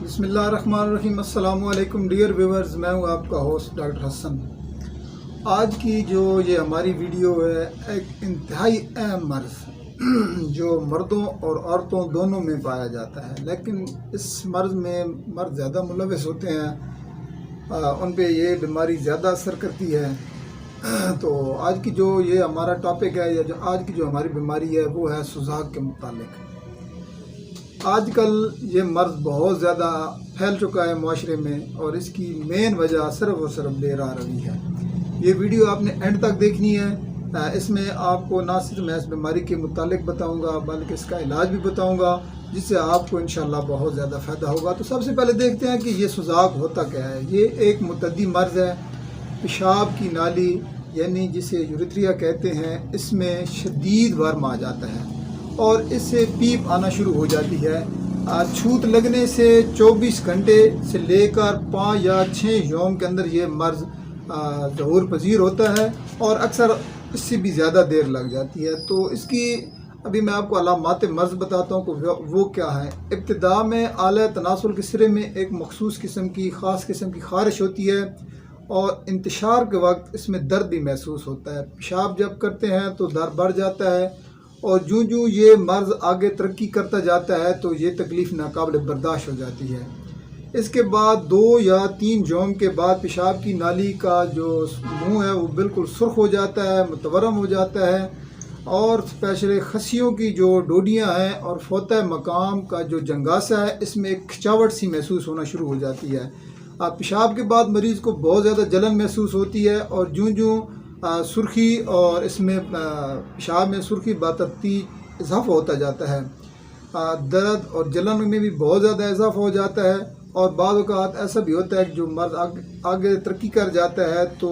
بسم اللہ الرحمن الرحیم۔ السلام علیکم ڈیئر ویورز، میں ہوں آپ کا ہوسٹ ڈاکٹر حسن۔ آج کی جو یہ ہماری ویڈیو ہے، ایک انتہائی اہم مرض جو مردوں اور عورتوں دونوں میں پایا جاتا ہے، لیکن اس مرض میں مرد زیادہ ملوث ہوتے ہیں، ان پہ یہ بیماری زیادہ اثر کرتی ہے۔ تو آج کی جو یہ ہمارا ٹاپک ہے یا جو آج کی جو ہماری بیماری ہے وہ ہے سوزاک کے متعلق۔ آج کل یہ مرض بہت زیادہ پھیل چکا ہے معاشرے میں، اور اس کی مین وجہ صرف اور صرف بے راہ روی ہے۔ یہ ویڈیو آپ نے اینڈ تک دیکھنی ہے۔ اس میں آپ کو نہ صرف میں اس بیماری کے متعلق بتاؤں گا بلکہ اس کا علاج بھی بتاؤں گا، جس سے آپ کو انشاءاللہ بہت زیادہ فائدہ ہوگا۔ تو سب سے پہلے دیکھتے ہیں کہ یہ سوزاک ہوتا کیا ہے۔ یہ ایک متعدی مرض ہے۔ پیشاب کی نالی یعنی جسے یوریتھریا کہتے ہیں، اس میں شدید ورم آ جاتا ہے اور اس سے پیپ آنا شروع ہو جاتی ہے۔ چھوت لگنے سے 24 گھنٹے سے لے کر 5 یا 6 یوم کے اندر یہ مرض ظہور پذیر ہوتا ہے، اور اکثر اس سے بھی زیادہ دیر لگ جاتی ہے۔ تو اس کی ابھی میں آپ کو علامات مرض بتاتا ہوں کہ وہ کیا ہے۔ ابتدا میں اعلی تناسل کے سرے میں ایک مخصوص خاص قسم کی خارش ہوتی ہے، اور انتشار کے وقت اس میں درد بھی محسوس ہوتا ہے۔ پیشاب جب کرتے ہیں تو درد بڑھ جاتا ہے، اور جوں یہ مرض آگے ترقی کرتا جاتا ہے تو یہ تکلیف ناقابل برداشت ہو جاتی ہے۔ اس کے بعد 2 یا 3 یوم کے بعد پیشاب کی نالی کا جو منہ ہے وہ بالکل سرخ ہو جاتا ہے، متورم ہو جاتا ہے، اور اسپیشلی خصیوں کی جو ڈوڈیاں ہیں اور فوطہ مقام کا جو جنگاسہ ہے، اس میں ایک کھچاوٹ سی محسوس ہونا شروع ہو جاتی ہے۔ پیشاب کے بعد مریض کو بہت زیادہ جلن محسوس ہوتی ہے، اور جوں سرخی اور اس میں پیشاب میں سرخی بتدریج اضافہ ہوتا جاتا ہے۔ درد اور جلن میں بھی بہت زیادہ اضافہ ہو جاتا ہے، اور بعض اوقات ایسا بھی ہوتا ہے کہ جو مرض آگے ترقی کر جاتا ہے تو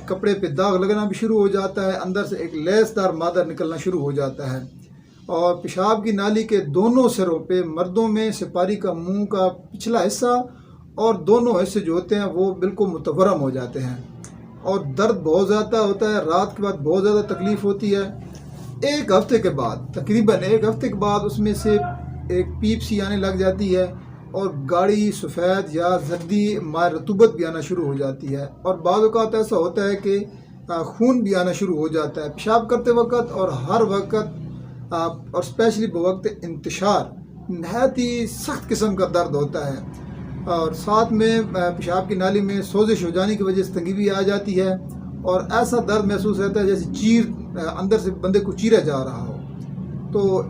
کپڑے پہ داغ لگنا بھی شروع ہو جاتا ہے، اندر سے ایک لیس دار مادہ نکلنا شروع ہو جاتا ہے، اور پیشاب کی نالی کے دونوں سروں پہ مردوں میں سپاری کا منہ کا پچھلا حصہ اور دونوں حصے جو ہوتے ہیں وہ بالکل متورم ہو جاتے ہیں، اور درد بہت زیادہ ہوتا ہے۔ رات کے بعد بہت زیادہ تکلیف ہوتی ہے۔ ایک ہفتے کے بعد، تقریباً 1 ہفتے کے بعد اس میں سے ایک پیپ سی آنے لگ جاتی ہے، اور گاڑھی سفید یا زردی مائع رطوبت بھی آنا شروع ہو جاتی ہے، اور بعض اوقات ایسا ہوتا ہے کہ خون بھی آنا شروع ہو جاتا ہے پیشاب کرتے وقت، اور ہر وقت اور اسپیشلی بوقت انتشار نہایت ہی سخت قسم کا درد ہوتا ہے، اور ساتھ میں پیشاب کی نالی میں سوزش ہو جانے کی وجہ سے تنگی بھی آ جاتی ہے، اور ایسا درد محسوس ہوتا ہے جیسے اندر سے بندے کو چیرا جا رہا ہو۔ تو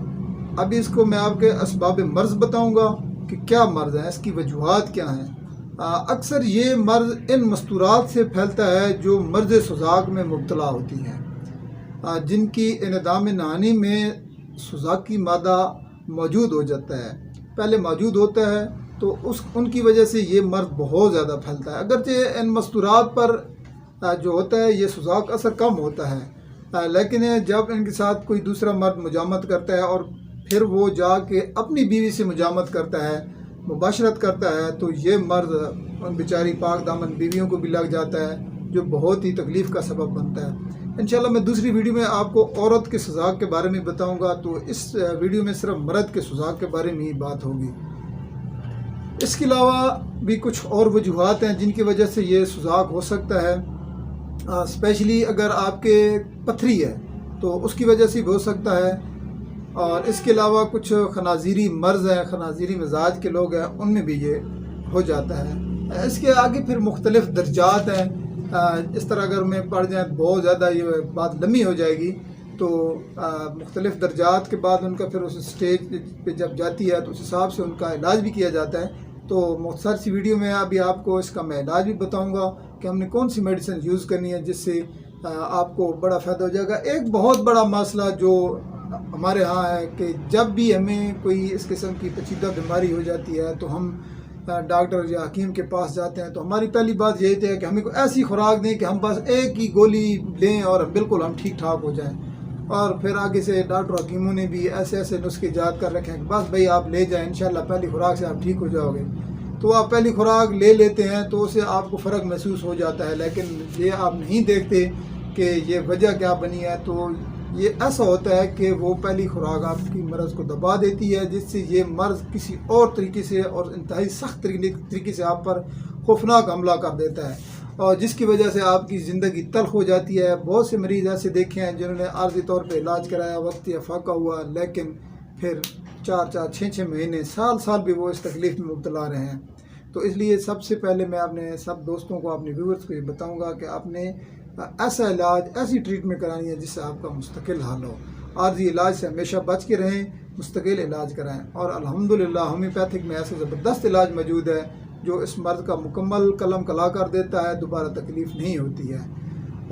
ابھی اس کو میں آپ کے اسباب مرض بتاؤں گا کہ کیا مرض ہے، اس کی وجوہات کیا ہیں۔ اکثر یہ مرض ان مستورات سے پھیلتا ہے جو مرض سوزاک میں مبتلا ہوتی ہیں، جن کی انعدام نہانی میں سوزاکی مادہ موجود ہو جاتا ہے، پہلے موجود ہوتا ہے، تو ان کی وجہ سے یہ مرض بہت زیادہ پھیلتا ہے۔ اگرچہ ان مستورات پر جو ہوتا ہے یہ سوزاک اثر کم ہوتا ہے، لیکن جب ان کے ساتھ کوئی دوسرا مرد مجامت کرتا ہے اور پھر وہ جا کے اپنی بیوی سے مجامت کرتا ہے، مباشرت کرتا ہے، تو یہ مرض ان بیچاری پاک دامن بیویوں کو بھی لگ جاتا ہے، جو بہت ہی تکلیف کا سبب بنتا ہے۔ انشاءاللہ میں دوسری ویڈیو میں آپ کو عورت کے سوزاک کے بارے میں بتاؤں گا، تو اس ویڈیو میں صرف مرد کے سوزاک کے بارے میں ہی بات ہوگی۔ اس کے علاوہ بھی کچھ اور وجوہات ہیں جن کی وجہ سے یہ سوزاک ہو سکتا ہے، اسپیشلی اگر آپ کے پتھری ہے تو اس کی وجہ سے بھی ہو سکتا ہے، اور اس کے علاوہ کچھ خنازیری مرض ہیں، خنازیری مزاج کے لوگ ہیں، ان میں بھی یہ ہو جاتا ہے۔ اس کے آگے پھر مختلف درجات ہیں، اس طرح اگر میں پڑھ جائیں بہت زیادہ یہ بات لمبی ہو جائے گی، تو مختلف درجات کے بعد ان کا پھر اس سٹیج پہ جب جاتی ہے تو اس حساب سے ان کا علاج بھی کیا جاتا ہے۔ تو مختصر سی ویڈیو میں ابھی آپ کو اس کا میں علاج بھی بتاؤں گا کہ ہم نے کون سی میڈیسن یوز کرنی ہے، جس سے آپ کو بڑا فائدہ ہو جائے گا۔ ایک بہت بڑا مسئلہ جو ہمارے ہاں ہے کہ جب بھی ہمیں کوئی اس قسم کی پیچیدہ بیماری ہو جاتی ہے تو ہم ڈاکٹر یا حکیم کے پاس جاتے ہیں، تو ہماری پہلی بات یہی ہے کہ ہمیں کوئی ایسی خوراک دیں کہ ہم بس ایک ہی گولی لیں اور بالکل ہم ٹھیک ٹھاک ہو جائیں، اور پھر آگے سے ڈاکٹر حکیموں نے بھی ایسے نسخے ایجاد کر رکھے ہیں کہ بس بھائی آپ لے جائیں، انشاءاللہ پہلی خوراک سے آپ ٹھیک ہو جاؤ گے۔ تو آپ پہلی خوراک لے لیتے ہیں تو اسے آپ کو فرق محسوس ہو جاتا ہے، لیکن یہ آپ نہیں دیکھتے کہ یہ وجہ کیا بنی ہے۔ تو یہ ایسا ہوتا ہے کہ وہ پہلی خوراک آپ کی مرض کو دبا دیتی ہے، جس سے یہ مرض کسی اور طریقے سے اور انتہائی سخت طریقے سے آپ پر خوفناک حملہ کر دیتا ہے، اور جس کی وجہ سے آپ کی زندگی تلخ ہو جاتی ہے۔ بہت سے مریض ایسے دیکھے ہیں جنہوں نے عارضی طور پہ علاج کرایا، وقتی افاقہ ہوا، لیکن پھر 4 6 مہینے سال بھی وہ اس تکلیف میں مبتلا رہے ہیں۔ تو اس لیے سب سے پہلے میں اپنے سب دوستوں کو، اپنے ویورز کو یہ بتاؤں گا کہ آپ نے ایسا علاج، ایسی ٹریٹمنٹ کرانی ہے جس سے آپ کا مستقل حل ہو۔ عارضی علاج سے ہمیشہ بچ کے رہیں، مستقل علاج کرائیں، اور الحمدللہ ہومیوپیتھک میں ایسے زبردست علاج موجود ہے جو اس مرض کا مکمل قلم کلا کر دیتا ہے، دوبارہ تکلیف نہیں ہوتی ہے۔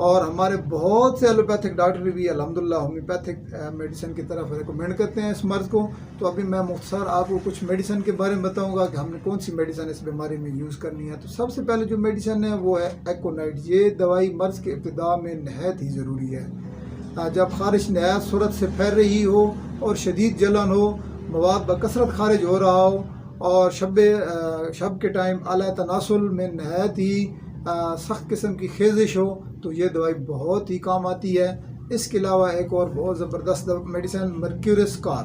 اور ہمارے بہت سے ایلوپیتھک ڈاکٹر بھی الحمدللہ ہومیوپیتھک میڈیسن کی طرف ریکمینڈ کرتے ہیں اس مرض کو۔ تو ابھی میں مختصر آپ کو کچھ میڈیسن کے بارے میں بتاؤں گا کہ ہم نے کون سی میڈیسن اس بیماری میں یوز کرنی ہے۔ تو سب سے پہلے جو میڈیسن ہے وہ ہے ایکونائٹ۔ یہ دوائی مرض کے ابتدا میں نہایت ہی ضروری ہے۔ جب خارش نہایت صورت سے پھیل رہی ہو اور شدید جلن ہو، مواد بکثرت خارج ہو رہا ہو، اور شب کے ٹائم اعلیٰ تناسل میں نہایت ہی سخت قسم کی خیزش ہو، تو یہ دوائی بہت ہی کام آتی ہے۔ اس کے علاوہ ایک اور بہت زبردست میڈیسن مرکیورس کار،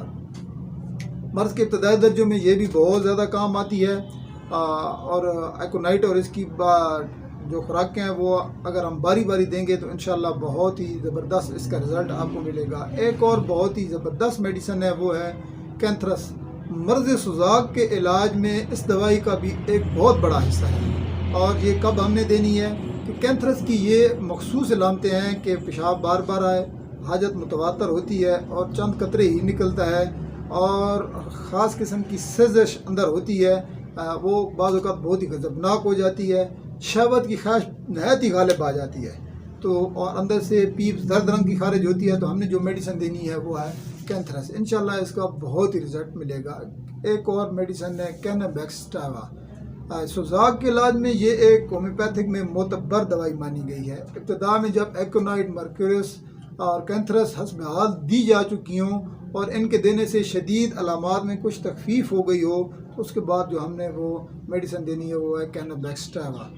مرض کے ابتدائی درجوں میں یہ بھی بہت زیادہ کام آتی ہے، اور ایکونائٹ اور اس کی جو خوراکیں ہیں وہ اگر ہم باری باری دیں گے تو انشاءاللہ بہت ہی زبردست اس کا رزلٹ آپ کو ملے گا۔ ایک اور بہت ہی زبردست میڈیسن ہے وہ ہے کینتھرس۔ مرض سوزاک کے علاج میں اس دوائی کا بھی ایک بہت بڑا حصہ ہے، اور یہ کب ہم نے دینی ہے کہ کینتھرس کی یہ مخصوص علامتیں ہیں کہ پیشاب بار بار آئے، حاجت متواتر ہوتی ہے اور چند قطرے ہی نکلتا ہے، اور خاص قسم کی سزش اندر ہوتی ہے، وہ بعض اوقات بہت ہی غضبناک ہو جاتی ہے، شہوت کی خواہش نہایت ہی غالب آ جاتی ہے، تو اور اندر سے پیپ زرد رنگ کی خارج ہوتی ہے۔ تو ہم نے جو میڈیسن دینی ہے وہ ہے کینتھرس، انشاءاللہ اس کا بہت ہی رزلٹ ملے گا۔ ایک اور میڈیسن ہے کینابیکسٹاوا۔ سوزاک کے علاج میں یہ ایک ہومیوپیتھک میں معتبر دوائی مانی گئی ہے۔ ابتدا میں جب ایکونائٹ، مرکیورس اور کینتھرس حسب حال دی جا چکی ہوں اور ان کے دینے سے شدید علامات میں کچھ تخفیف ہو گئی ہو، تو اس کے بعد جو ہم نے وہ میڈیسن دینی ہے وہ ہے کینابیکسٹاوا۔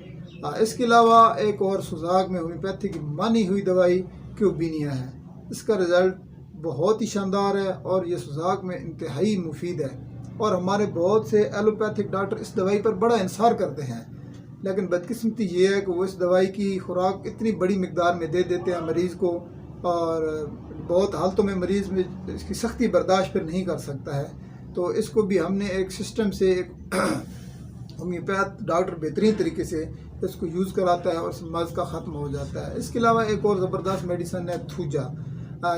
اس کے علاوہ ایک اور سوزاک میں ہومیوپیتھی کی مانی ہوئی دوائی کیوبینیا ہے۔ اس کا رزلٹ بہت ہی شاندار ہے اور یہ سوزاک میں انتہائی مفید ہے، اور ہمارے بہت سے ایلوپیتھک ڈاکٹر اس دوائی پر بڑا انحصار کرتے ہیں، لیکن بدقسمتی یہ ہے کہ وہ اس دوائی کی خوراک اتنی بڑی مقدار میں دے دیتے ہیں مریض کو، اور بہت حالتوں میں مریض میں اس کی سختی برداشت پھر نہیں کر سکتا ہے۔ تو اس کو بھی ہم نے ایک سسٹم سے، ایک ہومیوپیتھ ڈاکٹر بہترین طریقے سے اس کو یوز کراتا ہے اور اس مرض کا ختم ہو جاتا ہے۔ اس کے علاوہ ایک اور زبردست میڈیسن ہے تھوجا۔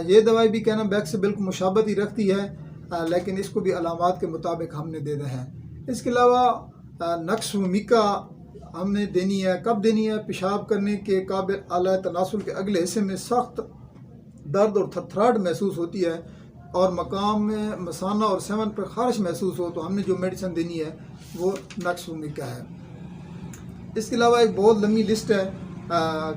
یہ دوائی بھی کینابیک سے بالکل مشابہت ہی رکھتی ہے، لیکن اس کو بھی علامات کے مطابق ہم نے دینا ہے۔ اس کے علاوہ نقش ومیکا ہم نے دینی ہے۔ کب دینی ہے؟ پیشاب کرنے کے قابل اعلیٰ تناسل کے اگلے حصے میں سخت درد اور تھرتھراہٹ محسوس ہوتی ہے، اور مقام میں مثانہ اور سیون پر خارش محسوس ہو، تو ہم نے جو میڈیسن دینی ہے وہ نقش ومیکا ہے۔ اس کے علاوہ ایک بہت لمبی لسٹ ہے،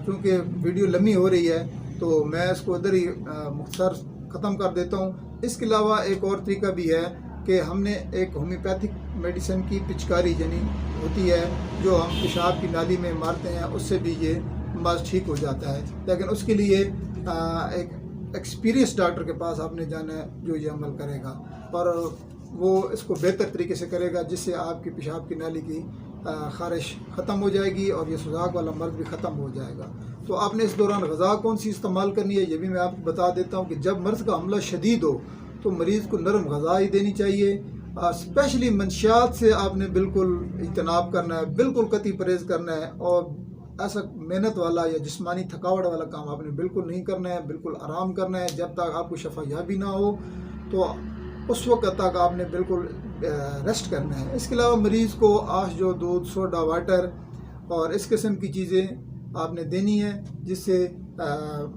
چونکہ ویڈیو لمبی ہو رہی ہے تو میں اس کو ادھر ہی مختصر ختم کر دیتا ہوں۔ اس کے علاوہ ایک اور طریقہ بھی ہے کہ ہم نے ایک ہومیوپیتھک میڈیسن کی پچکاری یعنی ہوتی ہے جو ہم پیشاب کی نالی میں مارتے ہیں، اس سے بھی یہ مرض ٹھیک ہو جاتا ہے، لیکن اس کے لیے ایک ایکسپیرینس ڈاکٹر کے پاس آپ نے جانا ہے جو یہ عمل کرے گا، اور وہ اس کو بہتر طریقے سے کرے گا، جس سے آپ کی پیشاب کی نالی کی خارش ختم ہو جائے گی اور یہ سوزاک والا مرض بھی ختم ہو جائے گا۔ تو آپ نے اس دوران غذا کون سی استعمال کرنی ہے یہ بھی میں آپ کو بتا دیتا ہوں کہ جب مرض کا حملہ شدید ہو تو مریض کو نرم غذا ہی دینی چاہیے، اسپیشلی منشیات سے آپ نے بالکل اجتناب کرنا ہے، بالکل قطعی پرہیز کرنا ہے، اور ایسا محنت والا یا جسمانی تھکاوٹ والا کام آپ نے بالکل نہیں کرنا ہے، بالکل آرام کرنا ہے جب تک آپ کو شفا یابی نہ ہو، تو اس وقت تک آپ نے بالکل ریسٹ کرنا ہے۔ اس کے علاوہ مریض کو آش جو دودھ، سوڈا واٹر اور اس قسم کی چیزیں آپ نے دینی ہے، جس سے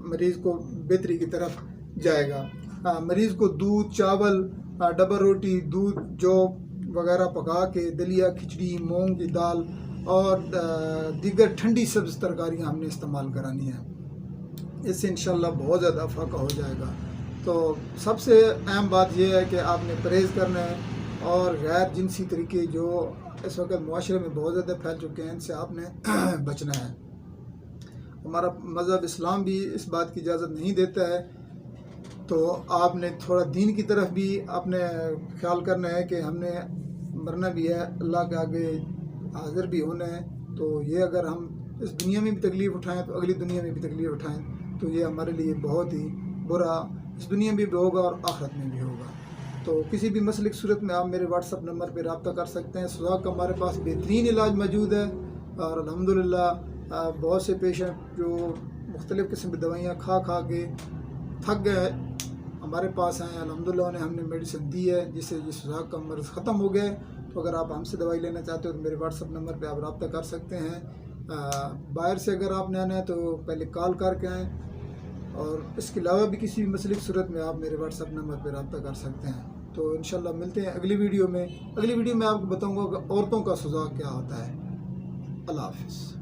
مریض کو بہتری کی طرف جائے گا۔ مریض کو دودھ، چاول، ڈبل روٹی، دودھ جو وغیرہ پکا کے، دلیا، کھچڑی، مونگ کی دال اور دیگر ٹھنڈی سبز ترکاریاں ہم نے استعمال کرانی ہیں۔ اس سے انشاءاللہ بہت زیادہ افاقہ ہو جائے گا۔ تو سب سے اہم بات یہ ہے کہ آپ نے پرہیز کرنا ہے، اور غیر جنسی طریقے جو اس وقت معاشرے میں بہت زیادہ پھیل چکے ہیں ان سے آپ نے بچنا ہے۔ ہمارا مذہب اسلام بھی اس بات کی اجازت نہیں دیتا ہے تو آپ نے تھوڑا دین کی طرف بھی اپنے خیال کرنا ہے کہ ہم نے مرنا بھی ہے، اللہ کے آگے حاضر بھی ہونا ہے. تو یہ اگر ہم اس دنیا میں بھی تکلیف اٹھائیں تو اگلی دنیا میں بھی تکلیف اٹھائیں تو یہ ہمارے لیے بہت ہی برا اس دنیا میں بھی ہوگا اور آخرت میں بھی ہوگا. تو کسی بھی مسئلے کی صورت میں آپ میرے واٹس ایپ نمبر پہ رابطہ کر سکتے ہیں. سوزاک کا ہمارے پاس بہترین علاج موجود ہے اور الحمدللہ بہت سے پیشنٹ جو مختلف قسم کی دوائیاں کھا کے تھک گئے ہمارے پاس ہیں. الحمدللہ انہیں ہم نے میڈیسن دی ہے جس سے یہ سوزاک کا مرض ختم ہو گیا. تو اگر آپ ہم سے دوائی لینا چاہتے ہو تو میرے واٹس ایپ نمبر پہ آپ رابطہ کر سکتے ہیں. باہر سے اگر آپ نے آنا ہے تو پہلے کال کر کے آئیں، اور اس کے علاوہ بھی کسی بھی مسئلے کی صورت میں آپ میرے واٹس ایپ نمبر پہ رابطہ کر سکتے ہیں. تو انشاءاللہ ملتے ہیں اگلی ویڈیو میں. اگلی ویڈیو میں آپ کو بتاؤں گا کہ عورتوں کا سوزاک کیا ہوتا ہے. اللہ حافظ.